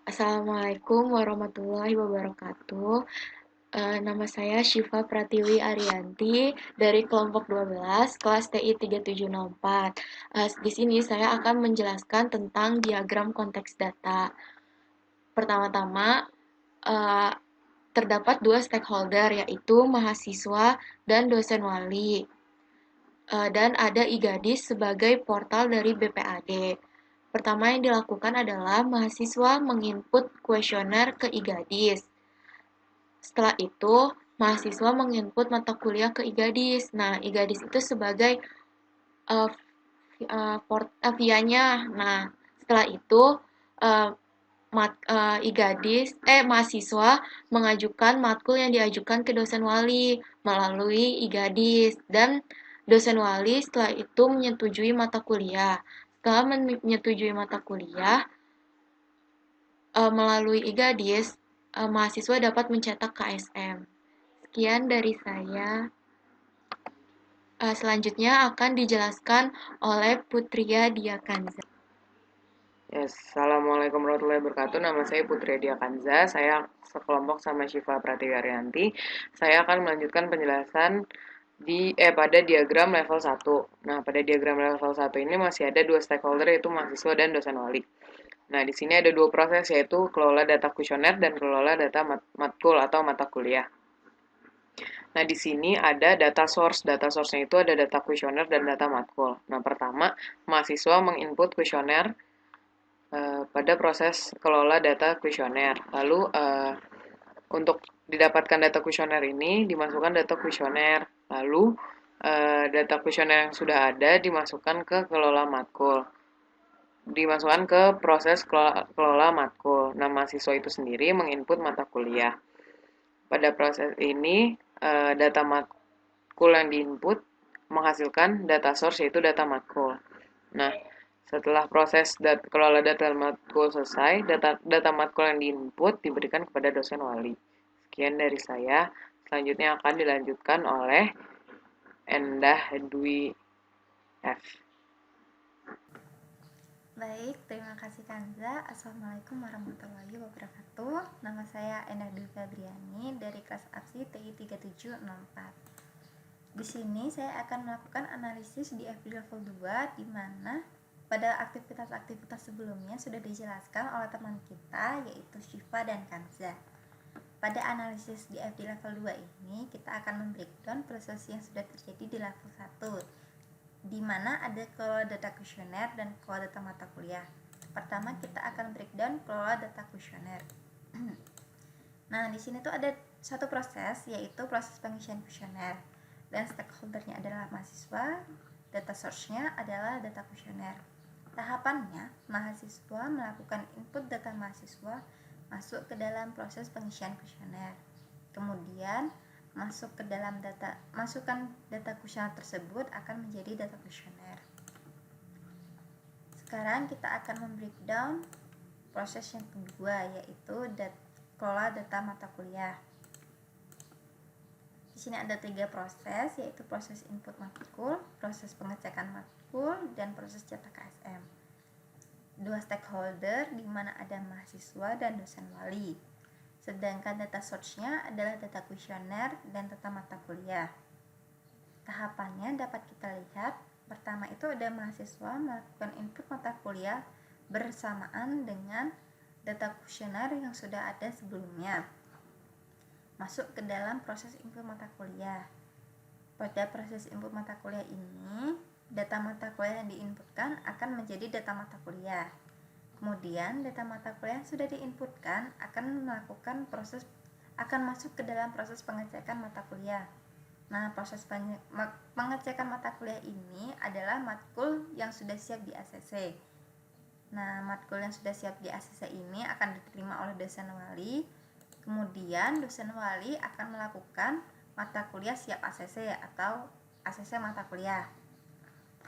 Assalamualaikum warahmatullahi wabarakatuh. Nama saya Syifa Pratiwi Ariyanti dari kelompok 12, kelas TI 3704. Di sini saya akan menjelaskan tentang diagram konteks data. Pertama-tama, eh, terdapat dua stakeholder, yaitu mahasiswa dan dosen wali. Dan ada IGADIS sebagai portal dari BPAD. Pertama yang dilakukan adalah mahasiswa menginput kuesioner ke IGADIS. Setelah itu, mahasiswa menginput mata kuliah ke IGADIS. Nah, IGADIS itu sebagai uh, via-nya. Nah, setelah itu uh, mahasiswa mengajukan matkul yang diajukan ke dosen wali melalui IGADIS, dan dosen wali setelah itu menyetujui mata kuliah. Setelah menyetujui mata kuliah melalui IGADIS, mahasiswa dapat mencetak KSM. Sekian dari saya. Selanjutnya akan dijelaskan oleh Putria Diakanza. Yes, Assalamualaikum warahmatullahi wabarakatuh. Nama saya Putri Dia Kanza. Saya sekelompok sama Syifa Pratiwi Ariyanti. Saya akan melanjutkan penjelasan pada diagram level 1. Nah, pada diagram level 1 ini masih ada dua stakeholder, yaitu mahasiswa dan dosen wali. Nah, di sini ada dua proses, yaitu kelola data kuesioner dan kelola data matkul atau mata kuliah. Nah, di sini ada data source. Data source-nya itu ada data kuesioner dan data matkul. Nah, pertama, mahasiswa menginput kuesioner pada proses kelola data kuesioner. Lalu untuk didapatkan data kuesioner ini dimasukkan data kuesioner. Lalu data kuesioner yang sudah ada dimasukkan ke kelola matkul. Dimasukkan ke proses kelola matkul. Nah, mahasiswa itu sendiri menginput mata kuliah. Pada proses ini data matkul yang diinput menghasilkan data source, yaitu data matkul. Nah, setelah proses kelola data matkul selesai, data matkul yang diinput diberikan kepada dosen wali. Sekian dari saya. Selanjutnya akan dilanjutkan oleh Endah Dwi F. Baik, terima kasih Kanza. Assalamualaikum warahmatullahi wabarakatuh. Nama saya Endah Dwi Febriani dari kelas APSI TI 3704. Di sini saya akan melakukan analisis di FD level 2, di mana pada aktivitas-aktivitas sebelumnya sudah dijelaskan oleh teman kita, yaitu Syifa dan Kanza. Pada analisis di FD level 2 ini, kita akan membreakdown proses yang sudah terjadi di level 1, di mana ada kelola data kuesioner dan kelola data mata kuliah. Pertama, kita akan breakdown kelola data kuesioner. Nah, di sini tuh ada satu proses, yaitu proses pengisian kuesioner, dan stakeholdernya adalah mahasiswa, data source-nya adalah data kuesioner. Tahapannya, mahasiswa melakukan input data mahasiswa masuk ke dalam proses pengisian kuesioner. Kemudian masukkan data kuesioner tersebut akan menjadi data kuesioner. Sekarang kita akan membreakdown proses yang kedua, yaitu kelola data mata kuliah. Di sini ada 3 proses, yaitu proses input matkul, proses pengecekan matkul, dan proses cetak KSM. 2 stakeholder di mana ada mahasiswa dan dosen wali. Sedangkan data source-nya adalah data kuesioner dan data mata kuliah. Tahapannya dapat kita lihat. Pertama itu ada mahasiswa melakukan input mata kuliah bersamaan dengan data kuesioner yang sudah ada sebelumnya, masuk ke dalam proses input mata kuliah. Pada proses input mata kuliah ini, data mata kuliah yang diinputkan akan menjadi data mata kuliah. Kemudian data mata kuliah yang sudah diinputkan akan masuk ke dalam proses pengecekan mata kuliah. Nah, proses pengecekan mata kuliah ini adalah matkul yang sudah siap di ACC. Nah, matkul yang sudah siap di ACC ini akan diterima oleh dosen wali. Kemudian dosen wali akan melakukan mata kuliah siap ACC atau ACC mata kuliah.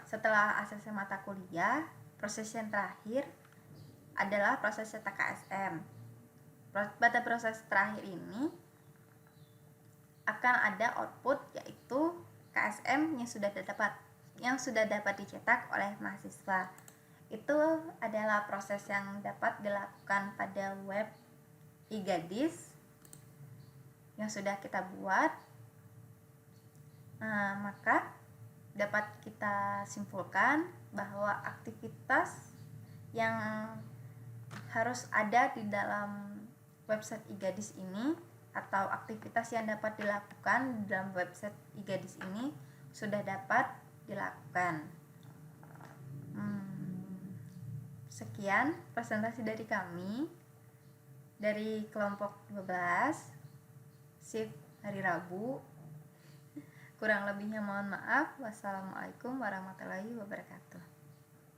Setelah ACC mata kuliah, proses yang terakhir adalah proses cetak KSM. Pada proses terakhir ini akan ada output, yaitu KSM yang sudah dapat dicetak oleh mahasiswa. Itu adalah proses yang dapat dilakukan pada web e-Gadis yang sudah kita buat. Maka dapat kita simpulkan bahwa aktivitas yang harus ada di dalam website e-Gadis ini atau aktivitas yang dapat dilakukan di dalam website e-Gadis ini sudah dapat dilakukan. Sekian presentasi dari kami dari kelompok 12 shift hari Rabu. Kurang lebihnya mohon maaf. Wassalamualaikum warahmatullahi wabarakatuh.